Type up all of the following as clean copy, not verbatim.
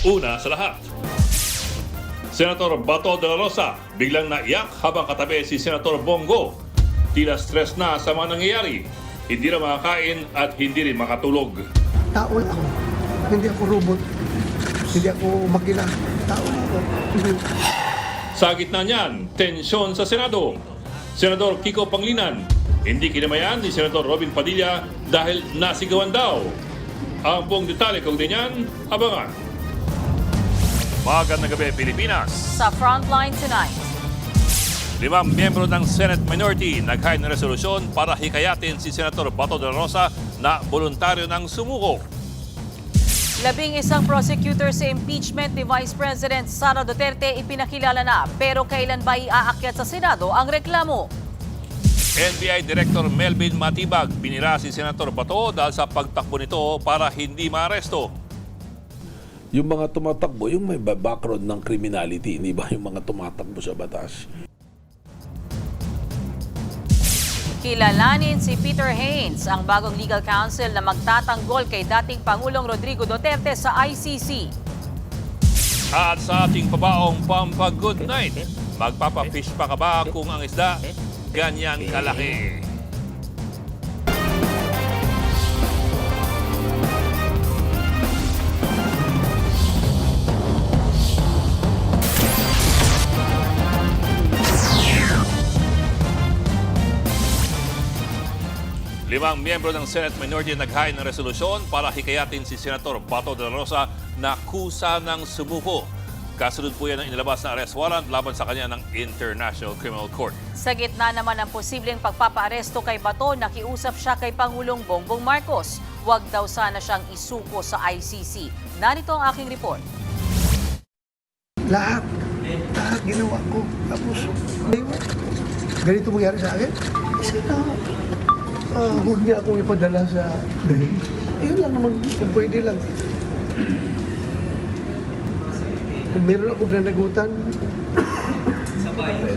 Una sa lahat, Senator Bato de la Rosa biglang naiyak habang katabi si Senator Bongo. Tila stress na sa mga nangyayari. Hindi na makakain at hindi rin makatulog. Tao lang ako. Hindi ako robot. Hindi ako makina. Tao lang ako. Sa gitna niyan, tensyon sa Senado. Senador Kiko Pangilinan, hindi kinamayan ni Senator Robin Padilla dahil nasigawan daw. Ang buong detalye kung din yan, abangan. Magandang gabi, Pilipinas. Sa Frontline tonight. 5 miyembro ng Senate Minority naghain ng resolusyon para hikayatin si Senator Bato de la Rosa na voluntaryo ng sumuko. 11 prosecutor sa impeachment ni Vice President Sara Duterte ipinakilala na, pero kailan ba iaakyat sa Senado ang reklamo? NBI Director Melvin Matibag binira si Senator Bato dahil sa pagtakbo nito para hindi maaresto. Yung mga tumatakbo, yung may background ng criminality, hindi ba yung mga tumatakbo sa batas? Kilalanin si Peter Haynes, ang bagong legal counsel na magtatanggol kay dating Pangulong Rodrigo Duterte sa ICC. At sa ating pabaong pampag-good night, magpapafish pa ka ba kung ang isda ganyan kalaki? Limang miyembro ng Senate Minority naghain ng resolusyon para hikayatin si Senator Bato de la Rosa na kusa ng sumuko. Kasunod po yan ang inilabas na arrest warrant laban sa kanya ng International Criminal Court. Sa gitna naman ng posibleng pagpapaaresto kay Bato, nakiusap siya kay Pangulong Bongbong Marcos. Huwag daw sana siyang isuko sa ICC. Narito ang aking report. Lahat ginawa ko. Tapos, ganito mangyari sa akin. Kasi huwag niya akong ipadala sa dahil. Ayun lang naman, kung pwede lang. Kung meron akong nanagutan,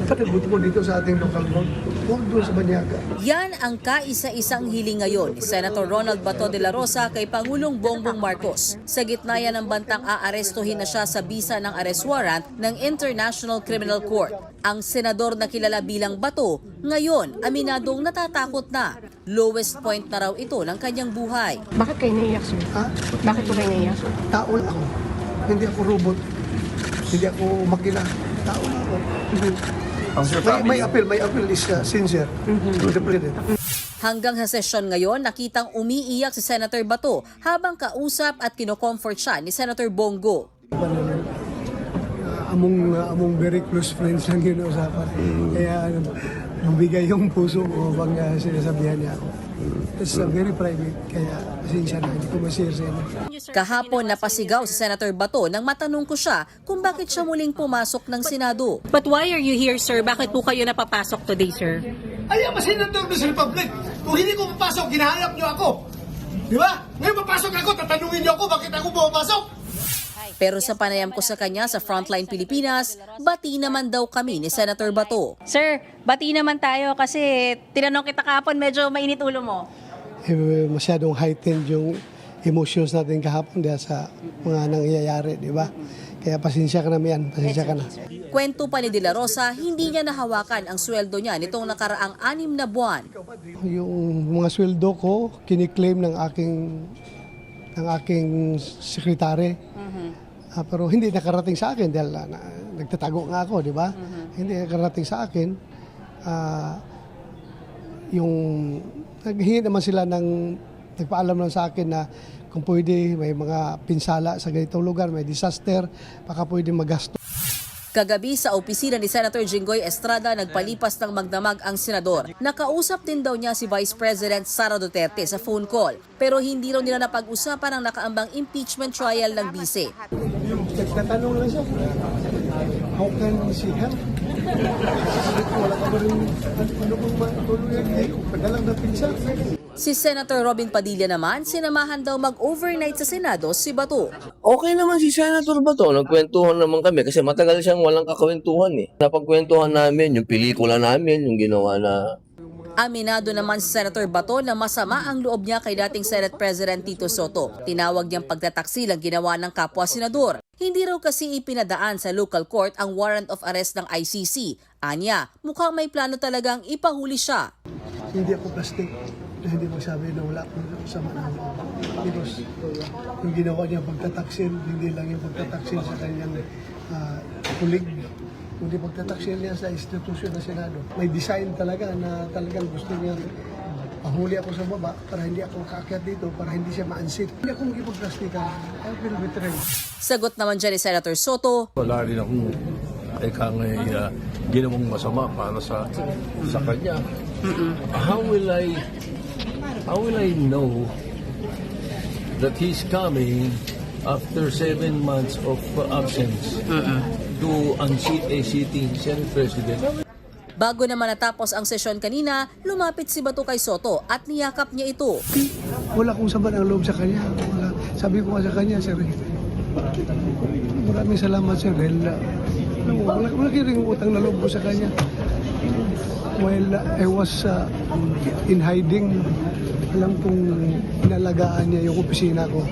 panagutan ko dito sa ating local court. Huwag doon sa Banyaga. Yan ang kaisa-isang hiling ngayon ni Senator Ronald Bato de la Rosa kay Pangulong Bongbong Marcos. Sa gitna yan ng bantang aarestuhin na siya sa bisa ng arrest warrant ng International Criminal Court. Ang senador na kilala bilang Bato, ngayon aminadong natatakot na. Lowest point na raw ito ng kanyang buhay. Bakit kayo naiyak, sir? Ha? Bakit po kayo naiyak? Tao lang ako. Hindi ako robot. Hindi ako makina. Tao lang ako. May appeal is sincere to the President. Hanggang sa sesyon ngayon, nakitang umiiyak si Senator Bato habang kausap at kinocomfort siya ni Senator Bongo. Among very close friends lang yun usapan. Kaya mabigay yung puso ko pag sinasabihan niya ako. It's very private, kaya pasensya na, hindi ko ma-share sa inyo. Kahapon napasigaw si Senator Bato nang matanong ko siya kung bakit siya muling pumasok ng Senado. But why are you here, sir? Bakit po kayo napapasok today, sir? Ay, ang senador ng Republic. Kung hindi ko papasok, ginahanap niyo ako. Di ba? Ngayon papasok ako, tatanungin niyo ako bakit ako pumapasok. Pero sa panayam ko sa kanya sa Frontline Pilipinas, bati naman daw kami ni Senator Bato. Sir, bati naman tayo kasi tinanong kita kahapon, medyo mainit ulo mo. Masyadong heightened yung emotions natin kahapon dahil sa mga nangyayari, di ba? Kaya pasensya ka na yan, pasensya ka na. Kwento pa ni De La Rosa, hindi niya nahawakan ang sweldo niya nitong nakaraang 6 na buwan. Yung mga sweldo ko, kiniklaim ng aking sekretary. Pero hindi nakarating sa akin dahil nagtatago nga ako, di ba? Hindi nakarating sa akin. Yung naghingi naman sila nagpaalam lang sa akin na kung pwede may mga pinsala sa ganitong lugar, may disaster, baka pwede magasto. Kagabi sa opisina ni Senator Jinggoy Estrada, nagpalipas ng magdamag ang senador. Nakausap din daw niya si Vice President Sara Duterte sa phone call. Pero hindi raw nila napag-usapan ang nakaambang impeachment trial ng bise. Nagtatanong lang siya, how can she help? Wala ka ba rin, ano kung matulungan kayo? Padalang na pinsa. Si Senator Robin Padilla naman, sinamahan daw mag-overnight sa Senado si Bato. Okay naman si Senator Bato, nagkwentuhan naman kami kasi matagal siyang walang kakwentuhan eh. Napagkwentuhan namin yung pelikula namin, yung ginawa na Aminado naman si Senator Bato na masama ang loob niya kay dating Senate President Tito Soto. Tinawag niyang pagtataksil ang ginawa ng kapwa senador. Hindi raw kasi ipinadaan sa local court ang warrant of arrest ng ICC. Anya, mukhang may plano talagang ipahuli siya. Hindi ako plastic. Hindi magsabi na wala akong sama ng loob. Because yung ginawa niya pagtataksil, hindi lang yung pagtataksil sa kanyang kulig, kundi pagtataksil niya sa institusyon ng Senado. May design talaga na talagang gusto niya pahuli ako sa baba para hindi ako makaakyat dito, para hindi siya ma-unseat. Hindi ako magipagplastikan. I will betray. Sagot naman dyan ni Senator Soto, Wala rin akong ginawang masama para sa kanya. How will I know that he's coming after 7 months of absence to unseat a sitting Senate President? bago naman natapos ang sesyon kanina, lumapit si Bato kay Soto at niyakap niya ito. Wala akong sama ng loob sa kanya. Sabi ko nga sa kanya, Sir, maraming salamat, Sir. Wala rin utang na loob ko sa kanya. While I was in hiding, alam kong inalagaan niya yung opisina ko.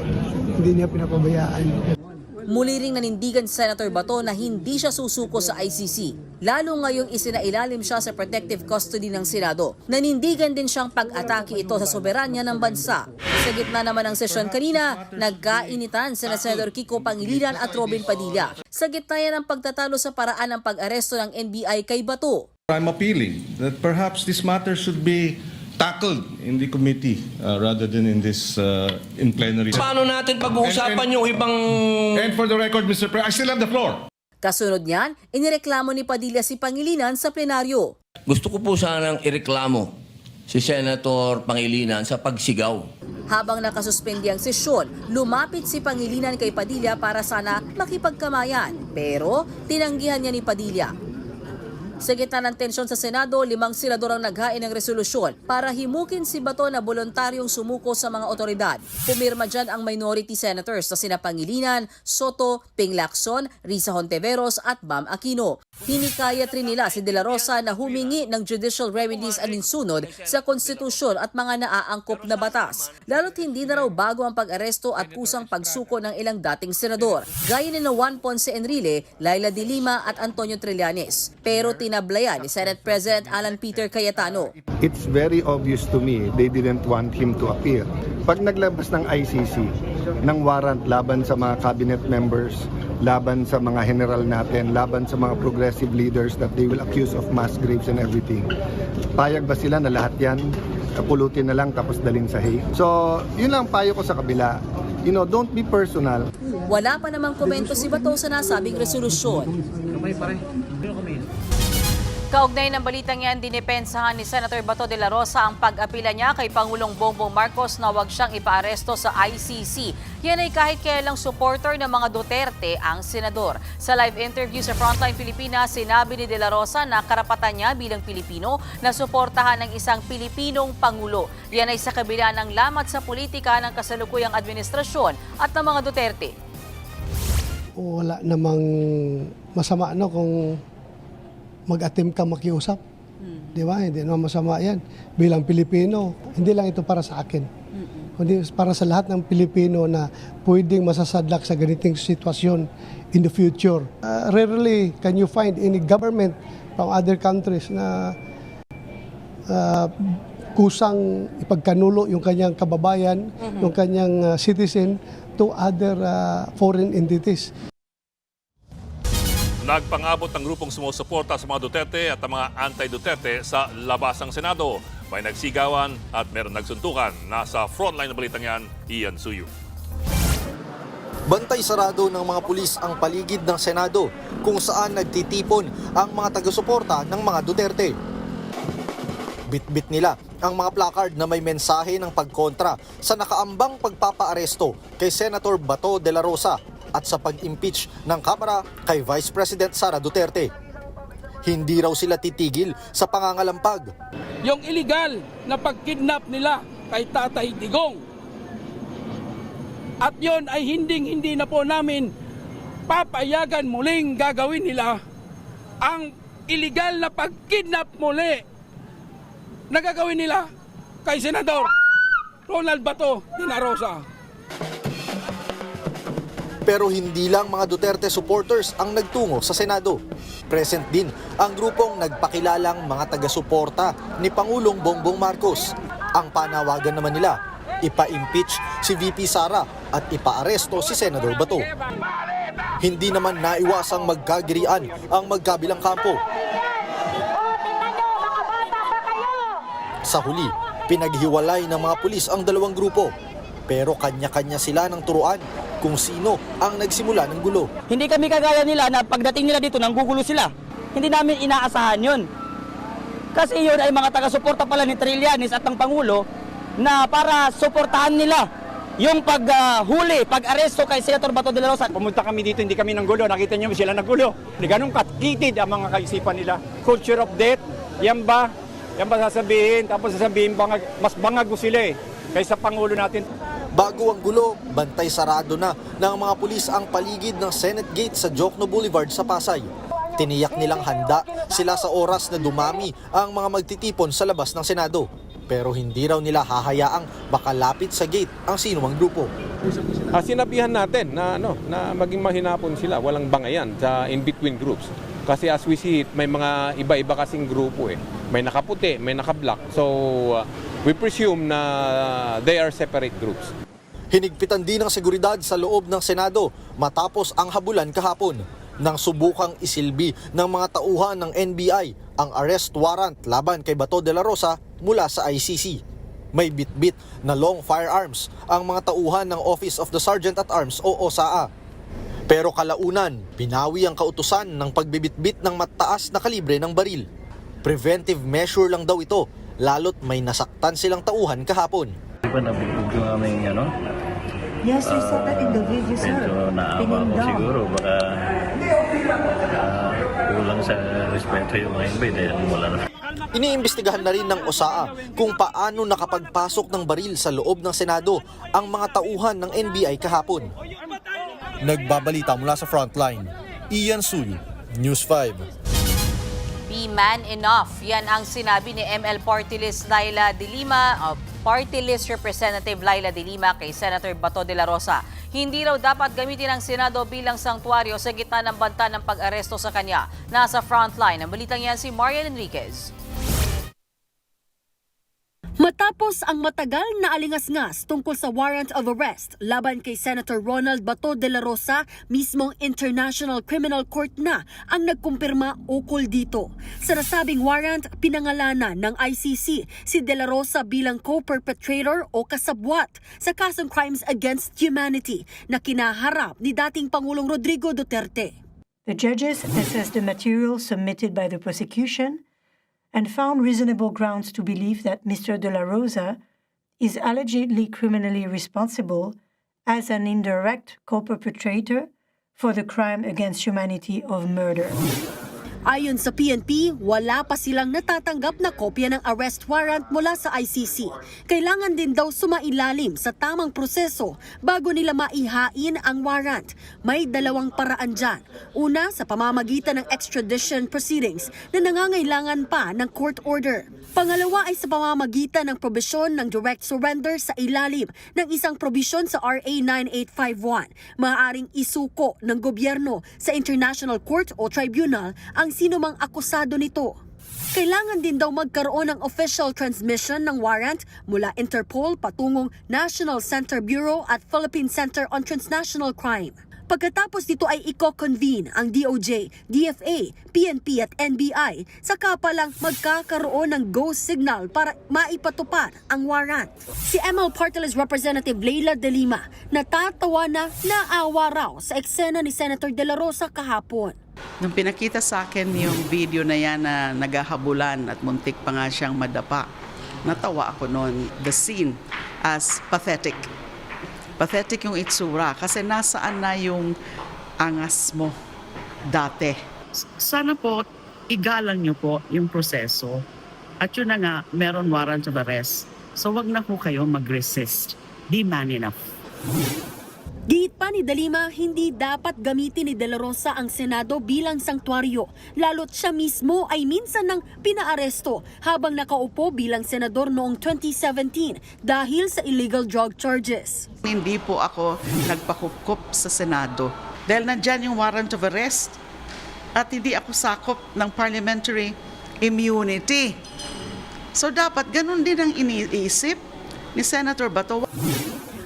Hindi niya pinapabayaan. Muli ring nanindigan si Senator Bato na hindi siya susuko sa ICC. Lalo ngayong isinailalim siya sa protective custody ng Senado. Nanindigan din siyang pag-atake ito sa soberanya ng bansa. Sa gitna naman ng sesyon kanina, nagkainitan sina Senador Kiko Pangilinan at Robin Padilla. Sa gitna yan ng pagtatalo sa paraan ng pag-aresto ng NBI kay Bato. I'm appealing that perhaps this matter should be tackled in the committee rather than in this in plenary. Paano natin pag-uusapan yung ibang... And for the record, Mr. President, I still have the floor. Kasunod niyan, inireklamo ni Padilla si Pangilinan sa plenaryo. Gusto ko po sanang ireklamo si Senator Pangilinan sa pagsigaw. Habang nakasuspindi ang sesyon, lumapit si Pangilinan kay Padilla para sana makipagkamayan. Pero tinanggihan niya ni Padilla. Sa gitna ng tensyon sa Senado, 5 senador ang naghain ng resolusyon para himukin si Bato na voluntaryong sumuko sa mga otoridad. Pumirma dyan ang minority senators na sina Pangilinan, Soto, Ping Lacson, Risa Hontiveros at Bam Aquino. Hinikayat rin nila si De La Rosa na humingi ng judicial remedies alinsunod sa konstitusyon at mga naaangkop na batas. Lalo't hindi na raw bago ang pag-aresto at kusang pagsuko ng ilang dating senador. Gaya ni Juan Ponce Enrile, Laila de Lima at Antonio Trillanes. Pero tinablayan ni Senate President Alan Peter Cayetano. It's very obvious to me they didn't want him to appear. Pag naglabas ng ICC ng warrant laban sa mga cabinet members, laban sa mga general natin, laban sa mga progressive leaders that they will accuse of mass graves and everything, payag ba sila na lahat yan pulutin na lang tapos dalhin sa hay? So, yun lang payo ko sa kabila. You know, don't be personal. Wala pa namang komento si Bato sa nasabing resolusyon. Kaugnay ng balitang yan, dinipensahan ni Senator Bato de la Rosa ang pag-apila niya kay Pangulong Bongbong Marcos na huwag siyang ipaaresto sa ICC. Yan ay kahit kailang supporter ng mga Duterte ang senador. Sa live interview sa Frontline Pilipinas, sinabi ni de la Rosa na karapatan niya bilang Pilipino na suportahan ng isang Pilipinong Pangulo. Yan ay sa kabila ng lamat sa politika ng kasalukuyang administrasyon at ng mga Duterte. Wala namang masama kung mag-attempt ka makiusap. Di ba? Hindi naman masama yan. Bilang Pilipino, hindi lang ito para sa akin. Kundi para sa lahat ng Pilipino na pwedeng masasadlak sa ganitong sitwasyon in the future. Rarely can you find any government from other countries na kusang ipagkanulo yung kanyang kababayan, yung kanyang citizen to other foreign entities. Nagpangabot ang grupong sumusuporta sa mga Duterte at ang mga anti-Duterte sa labas ng Senado. May nagsigawan at meron nagsuntukan. Nasa frontline ng balitang yan, Ian Suyu. Bantay sarado ng mga pulis ang paligid ng Senado kung saan nagtitipon ang mga taga-suporta ng mga Duterte. Bitbit nila ang mga placard na may mensahe ng pagkontra sa nakaambang pagpapaaresto kay Senator Bato de la Rosa at sa pag-impeach ng Kamara kay Vice President Sara Duterte. Hindi raw sila titigil sa pangangalampag. Yung illegal na pagkidnap nila kay Tatay Digong. At yon ay hindi na po namin papayagan muling gagawin nila ang illegal na pagkidnap muli na gagawin nila kay Senador Ronald Bato de la Rosa. Pero hindi lang mga Duterte supporters ang nagtungo sa Senado. Present din ang grupong nagpakilalang mga taga-suporta ni Pangulong Bongbong Marcos. Ang panawagan naman nila, ipa-impeach si VP Sara at ipa-aresto si Senador Bato. Hindi naman naiwasang magkagirian ang magkabilang kampo. Sa huli, pinaghiwalay ng mga pulis ang dalawang grupo. Pero kanya-kanya sila ng turuan kung sino ang nagsimula ng gulo. Hindi kami kagaya nila na pagdating nila dito nanggugulo sila. Hindi namin inaasahan yun. Kasi yun ay mga taga-suporta pala ni Trillanes at ng Pangulo na para suportahan nila yung paghuli, pag-aresto kay Senator Bato de la Rosa. Pumunta kami dito, hindi kami nanggulo. Nakita niyo sila nanggulo. Ganun katitid ang mga kaisipan nila. Culture of death, yan ba? Yan ba sasabihin? Tapos sasabihin, mas bangago sila kaysa Pangulo natin. Bago ang gulo, bantay sarado na ng mga pulis ang paligid ng Senate Gate sa Jokno Boulevard sa Pasay. Tiniyak nilang handa sila sa oras na dumami ang mga magtitipon sa labas ng Senado. Pero hindi raw nila hahayaang makalapit sa gate ang sinumang grupo. Sinabihan natin na maging mahinapon sila, walang bangayan sa in-between groups. Kasi as we see it, may mga iba-iba kasing grupo May nakaputi, may naka-black. So we presume na they are separate groups. Hinigpitan din ng seguridad sa loob ng Senado matapos ang habulan kahapon nang subukang isilbi ng mga tauhan ng NBI ang arrest warrant laban kay Bato de la Rosa mula sa ICC. May bitbit na long firearms ang mga tauhan ng Office of the Sergeant at Arms o OSAA. Pero kalaunan, binawi ang kautusan ng pagbibitbit ng mataas na kalibre ng baril. Preventive measure lang daw ito, lalo't may nasaktan silang tauhan kahapon. Di ba nabugog yung aming Yes, you saw that in the video, sir. Medyo naawa ko siguro, baka kulang sa respeto yung mga iba dahil wala na. Iniimbestigahan na rin ng OSAA kung paano nakapagpasok ng baril sa loob ng Senado ang mga tauhan ng NBI kahapon. Nagbabalita mula sa Frontline, Ian Sul, News 5. Be man enough. Yan ang sinabi ni ML Party List Laila de Lima, Party List Representative Laila de Lima kay Senator Bato de la Rosa. Hindi raw dapat gamitin ang Senado bilang sanktuaryo sa gitna ng banta ng pag-aresto sa kanya. Nasa Frontline ang balitang yan si Marian Enriquez. Matapos ang matagal na alingas-ngas tungkol sa warrant of arrest laban kay Senator Ronald Bato de la Rosa, mismong International Criminal Court na ang nagkumpirma ukol dito. Sa nasabing warrant, pinangalanan ng ICC si de la Rosa bilang co-perpetrator o kasabwat sa kasong crimes against humanity na kinaharap ni dating Pangulong Rodrigo Duterte. The judges assessed the material submitted by the prosecution and found reasonable grounds to believe that Mr. de la Rosa is allegedly criminally responsible as an indirect co-perpetrator for the crime against humanity of murder. Ayon sa PNP, wala pa silang natatanggap na kopya ng arrest warrant mula sa ICC. Kailangan din daw sumailalim sa tamang proseso bago nila maihain ang warrant. May dalawang paraan dyan. Una, sa pamamagitan ng extradition proceedings na nangangailangan pa ng court order. Pangalawa ay sa pamamagitan ng probisyon ng direct surrender sa ilalim ng isang probisyon sa RA 9851. Maaaring isuko ng gobyerno sa International Court o Tribunal ang sinumang akusado nito. Kailangan din daw magkaroon ng official transmission ng warrant mula Interpol patungong National Center Bureau at Philippine Center on Transnational Crime. Pagkatapos nito ay i-convene ang DOJ, DFA, PNP at NBI, saka palang magkakaroon ng go signal para maipatupad ang warrant. Si ML Party List Representative Laila de Lima natatawa na naawa raw sa eksena ni Senator de la Rosa kahapon. Nung pinakita sa akin yung video na yan na naghahabulan at muntik pa nga siyang madapa, natawa ako noon. The scene as pathetic. Pathetic yung itsura kasi nasaan na yung angas mo dati. Sana po igalang niyo po yung proseso at yun na nga meron warrant of arrest. So wag na po kayo mag-resist. Be man enough. Giit pa ni Dalima, hindi dapat gamitin ni De La Rosa ang Senado bilang sangtuaryo, lalo't siya mismo ay minsan nang pinaaresto habang nakaupo bilang senador noong 2017 dahil sa illegal drug charges. Hindi po ako nagpakukup sa Senado dahil nandyan yung warrant of arrest at hindi ako sakop ng parliamentary immunity. So dapat ganun din ang iniisip ni Senator Bato.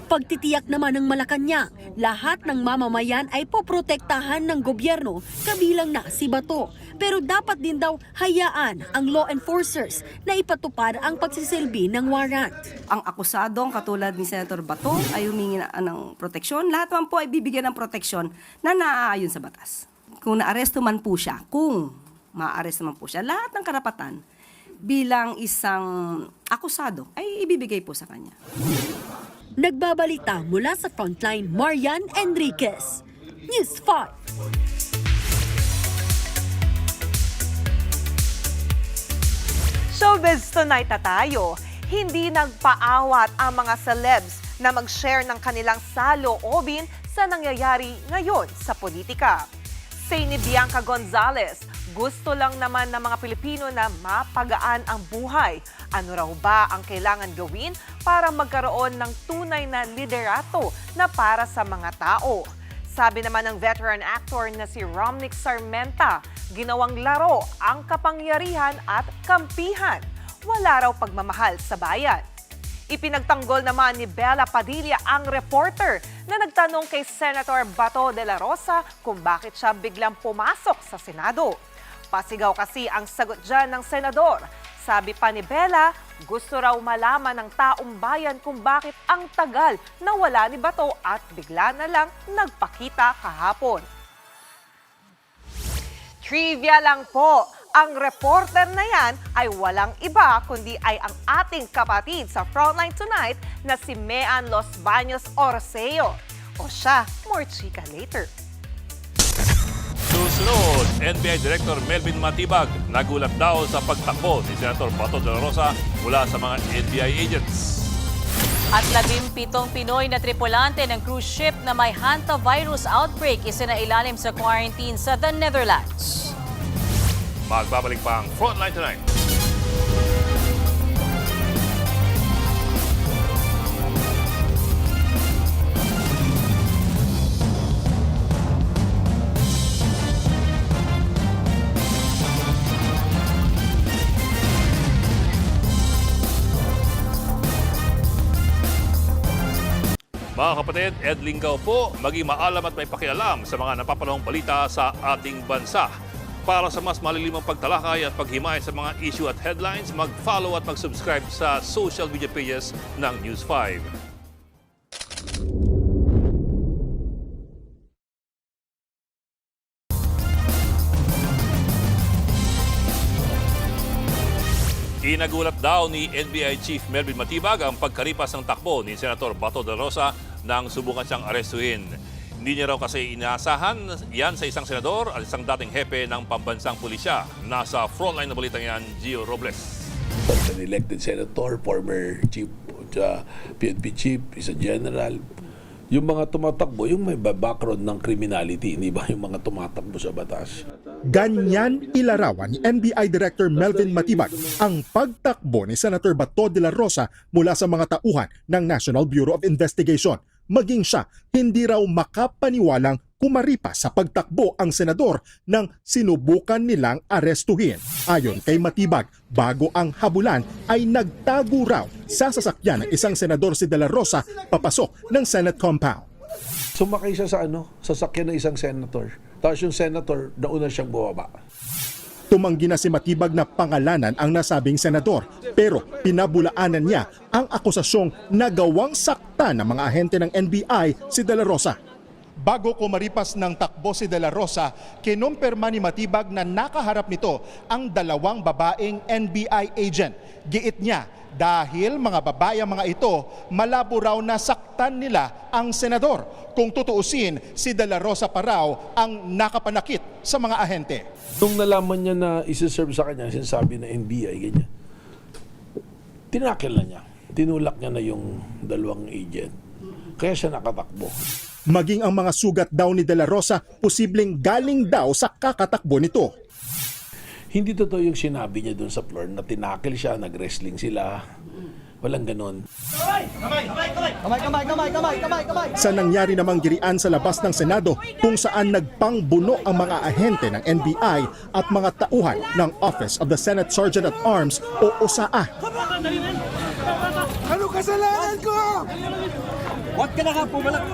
Pagtitiyak naman ng Malacanang, lahat ng mamamayan ay poprotektahan ng gobyerno, kabilang na si Bato. Pero dapat din daw hayaan ang law enforcers na ipatupad ang pagsisilbi ng warrant. Ang akusadong katulad ni Senator Bato ay humingi ng proteksyon. Lahat man po ay bibigyan ng proteksyon na naaayon sa batas. Kung naaresto man po siya, kung maaaresto man po siya, lahat ng karapatan bilang isang akusado ay ibibigay po sa kanya. Nagbabalita mula sa Frontline, Marian Enriquez, News 5. Showbiz Tonight na tayo. Hindi nagpaawat ang mga celebs na mag-share ng kanilang saloobin sa nangyayari ngayon sa politika. Say ni Bianca Gonzalez, gusto lang naman ng mga Pilipino na mapagaan ang buhay. Ano raw ba ang kailangan gawin para magkaroon ng tunay na liderato na para sa mga tao? Sabi naman ng veteran actor na si Romnick Sarmenta, ginawang laro ang kapangyarihan at kampihan. Wala raw pagmamahal sa bayan. Ipinagtanggol naman ni Bella Padilla ang reporter na nagtanong kay Senator Bato de la Rosa kung bakit siya biglang pumasok sa Senado. Pasigaw kasi ang sagot dyan ng senador. Sabi pa ni Bella, gusto raw malaman ng taong bayan kung bakit ang tagal na wala ni Bato at bigla na lang nagpakita kahapon. Trivia lang po, ang reporter na yan ay walang iba kundi ay ang ating kapatid sa Frontline Tonight na si Mean Los Baños Orseo. O siya, more chika later. Susunod, NBI Director Melvin Matibag nagulat daw sa pagtakbo ni Senator Bato de la Rosa mula sa mga NBI agents. At 17 Pinoy na tripulante ng cruise ship na may hantavirus outbreak isinailalim sa quarantine sa the Netherlands. Magbabalik pa ang Frontline Tonight. Mga kapatid, Ed Lingaw po, maging maalam at may pakialam sa mga napapanahong balita sa ating bansa. Para sa mas malilimang pagtalakay at paghimay sa mga issue at headlines, mag-follow at mag-subscribe sa social media pages ng News 5. Inagulat daw ni NBI Chief Melvin Matibag ang pagkaripas ng takbo ni Senator Bato de la Rosa nang subukan siyang arestuhin. Hindi niya raw kasi inaasahan yan sa isang senador at isang dating hepe ng pambansang pulisya. Nasa frontline na balitang yan, Gio Robles. An elected senator, former chief, PNP chief, is a general. Yung mga tumatakbo, yung may background ng criminality, hindi ba yung mga tumatakbo sa batas? Ganyan ilarawan ni NBI Director Melvin Matibag ang pagtakbo ni Senator Bato de la Rosa mula sa mga tauhan ng National Bureau of Investigation. Maging siya, hindi raw makapaniwalang kumaripas sa pagtakbo ang senador nang sinubukan nilang arestuhin. Ayon kay Matibag, bago ang habulan ay nagtago raw sa sasakyan ng isang senador si De La Rosa papasok ng Senate compound. Sumakay siya sa sasakyan ng isang senator. Tapos yung senator, nauna siyang bumaba. Tumanggi na si Matibag na pangalanan ang nasabing senador, pero pinabulaanan niya ang akusasyong nagawang sakta ng mga ahente ng NBI si De La Rosa. Bago kumaripas ng takbo si De La Rosa, kinumpirma ni Matibag na nakaharap nito ang dalawang babaeng NBI agent. Giit niya, dahil mga babae ang mga ito, malabo raw na saktan nila ang senador. Kung tutuusin, si De La Rosa pa raw ang nakapanakit sa mga ahente. Nung nalaman niya na isi-serve sa kanya, sinasabi na NBI, ganyan, tinakil na niya. Tinulak niya na yung dalawang agent. Kaya siya nakatakbo. Maging ang mga sugat daw ni De La Rosa posibleng galing daw sa kakatakbo nito. Hindi totoo yung sinabi niya doon sa floor na tinakil siya, nag-wrestling sila. Walang ganon. Sa nangyari namang girian sa labas ng Senado kung saan nagpangbuno ang mga ahente ng NBI at mga tauhan ng Office of the Senate Sergeant at Arms o OSAA. Ano kasalanan ko? What ka na ka pumalak?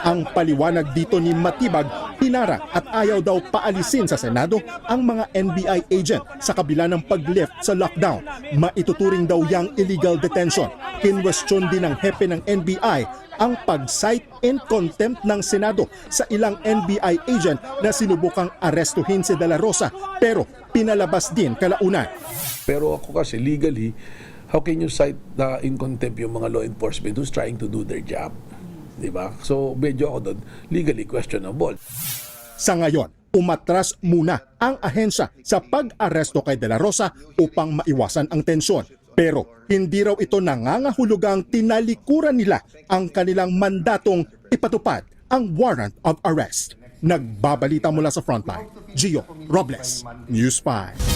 Ang paliwanag dito ni Matibag, pinara at ayaw daw paalisin sa Senado ang mga NBI agent sa kabila ng pag-lift sa lockdown. Maituturing daw yang illegal detention. Kinwestiyon din ng hepe ng NBI ang pag-cite in contempt ng Senado sa ilang NBI agent na sinubukang arestuhin si De La Rosa pero pinalabas din kalaunan. Pero ako kasi legally, how can you cite in contempt yung mga law enforcement who's trying to do their job? Diba? So, medyo ako doon, legally questionable. Sa ngayon, umatras muna ang ahensya sa pag-aresto kay De La Rosa upang maiwasan ang tensyon. Pero hindi raw ito nangangahulugang tinalikuran nila ang kanilang mandatong ipatupad ang warrant of arrest. Nagbabalita mula sa Frontline, Gio Robles, News 5.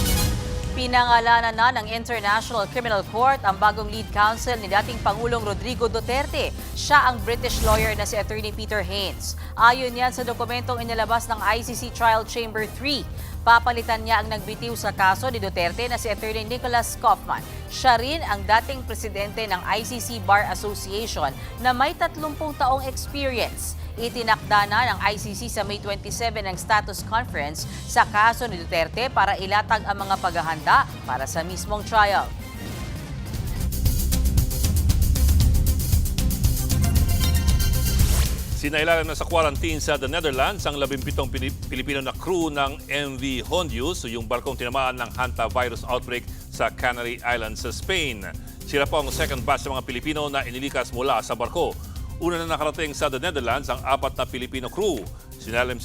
Pinangalanan na ng International Criminal Court ang bagong lead counsel ni dating Pangulong Rodrigo Duterte. Siya ang British lawyer na si Attorney Peter Haines. Ayon yan sa dokumentong inilabas ng ICC Trial Chamber 3. Papalitan niya ang nagbitiw sa kaso ni Duterte na si Attorney Nicholas Kaufman. Siya rin ang dating presidente ng ICC Bar Association na may 30 taong experience. Itinakda na ng ICC sa May 27 ng status conference sa kaso ni Duterte para ilatag ang mga paghahanda para sa mismong trial. Sinailalim na sa quarantine sa the Netherlands ang 17 Pilipino na crew ng MV Hondius, yung barkong tinamaan ng hantavirus outbreak sa Canary Islands sa Spain. Sila po ang second batch ng mga Pilipino na inilikas mula sa barko. Una na nakarating sa the Netherlands ang 4 na Filipino crew. Sinailalim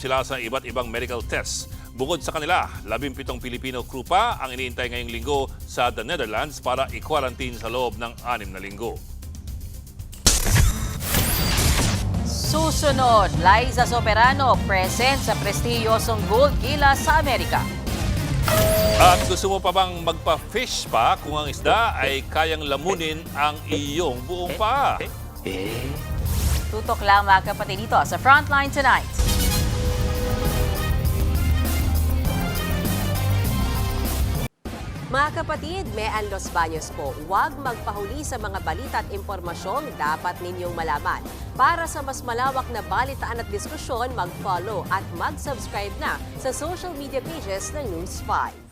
sila sa iba't ibang medical tests. Bukod sa kanila, 17 Filipino crew pa ang iniintay ngayong linggo sa the Netherlands para i-quarantine sa loob ng 6 na linggo. Susunod, Liza Soberano present sa prestihiyosong Gold Gala sa Amerika. At gusto mo pa bang magpa-fish pa kung ang isda ay kayang lamunin ang iyong buong paa? Tutok lang mga kapatid dito sa Frontline Tonight. Mga kapatid, Mean Los Baños po, huwag magpahuli sa mga balita at impormasyong dapat ninyong malaman. Para sa mas malawak na balitaan at diskusyon, mag-follow at mag-subscribe na sa social media pages ng News 5.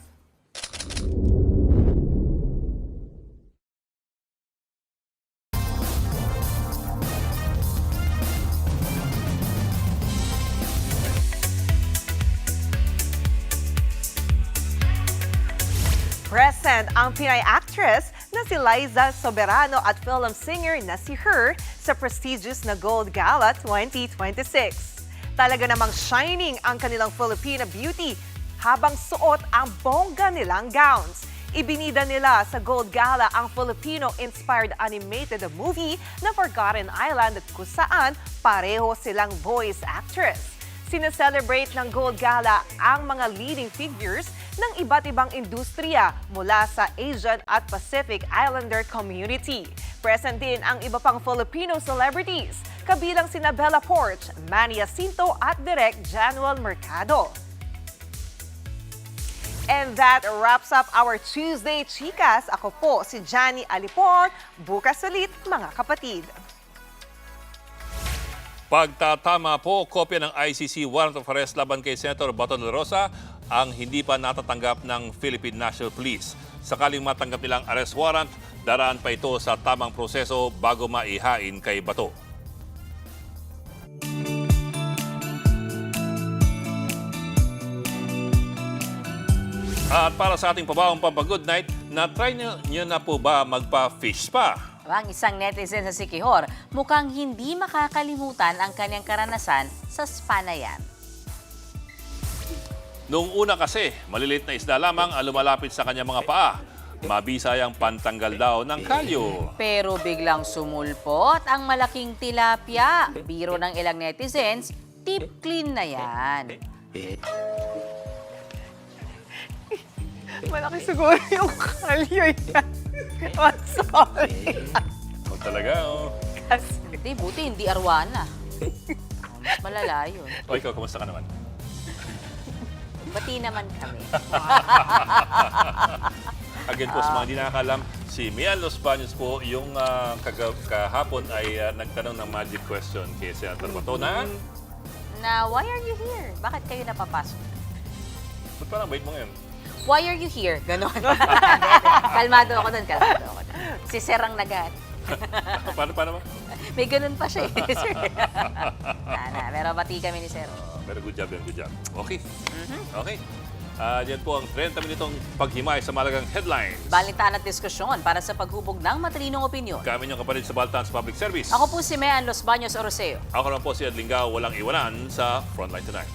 Present ang Pinay actress na si Liza Soberano at film singer na si Her sa prestigious na Gold Gala 2026. Talaga namang shining ang kanilang Filipina beauty habang suot ang bongga nilang gowns. Ibinida nila sa Gold Gala ang Filipino-inspired animated movie na Forgotten Island at kung saan pareho silang voice actress. Sineselebrate ng Gold Gala ang mga leading figures ng iba't ibang industriya mula sa Asian at Pacific Islander community. Present din ang iba pang Filipino celebrities, kabilang sina Bella Porch, Manny Jacinto at Direk Januel Mercado. And that wraps up our Tuesday Chikas. Ako po si Johnny Alipor. Bukas ulit mga kapatid. Pagtatama po, kopya ng ICC warrant of arrest laban kay Senator Bato de la Rosa ang hindi pa natatanggap ng Philippine National Police. Sakaling matanggap nilang arrest warrant, daraan pa ito sa tamang proseso bago maihain kay Bato. At para sa ating pabawang pampag-good night, na-try nyo na po ba magpa-fish spa? Ang isang netizen sa Siquijor, mukhang hindi makakalimutan ang kanyang karanasan sa spa na yan. Noong una kasi, maliliit na isda lamang ang lumalapit sa kanyang mga paa. mabisayang pantanggal daw ng kalyo. Pero biglang sumulpot ang malaking tilapia. Biro ng ilang netizens, deep clean na yan. Malaki siguro yung kalyo yan. I'm sorry. Talaga, oh. Hindi, buti hindi arwana. Mas malala yun. O ikaw, kumusta ka naman? Bati naman kami. Again po, sa mga hindi nakakalam, si Mian Los Baños po, yung kahapon ay nagtanong ng magic question kay Senator Bato na... Na, why are you here? Bakit kayo napapasok? Ba't parang bait mo ngayon? Why are you here? Ganon. Kalmado ako doon, Si Sir ang nagat. Paano ba? May ganun pa siya eh, Sir. Pero bati kami ni Sir. Pero good job yan, good job. Okay. Okay. Yan po ang 30 minutong paghimay sa malagang headlines. Balitaan at diskusyon para sa paghubog ng matalinong opinyon. Kami niyong kapatid sa Baltan sa Public Service. Ako po si Mian Los Baños Oroseo. Ako naman po si Ed Lingao, walang iwanan sa Frontline Tonight.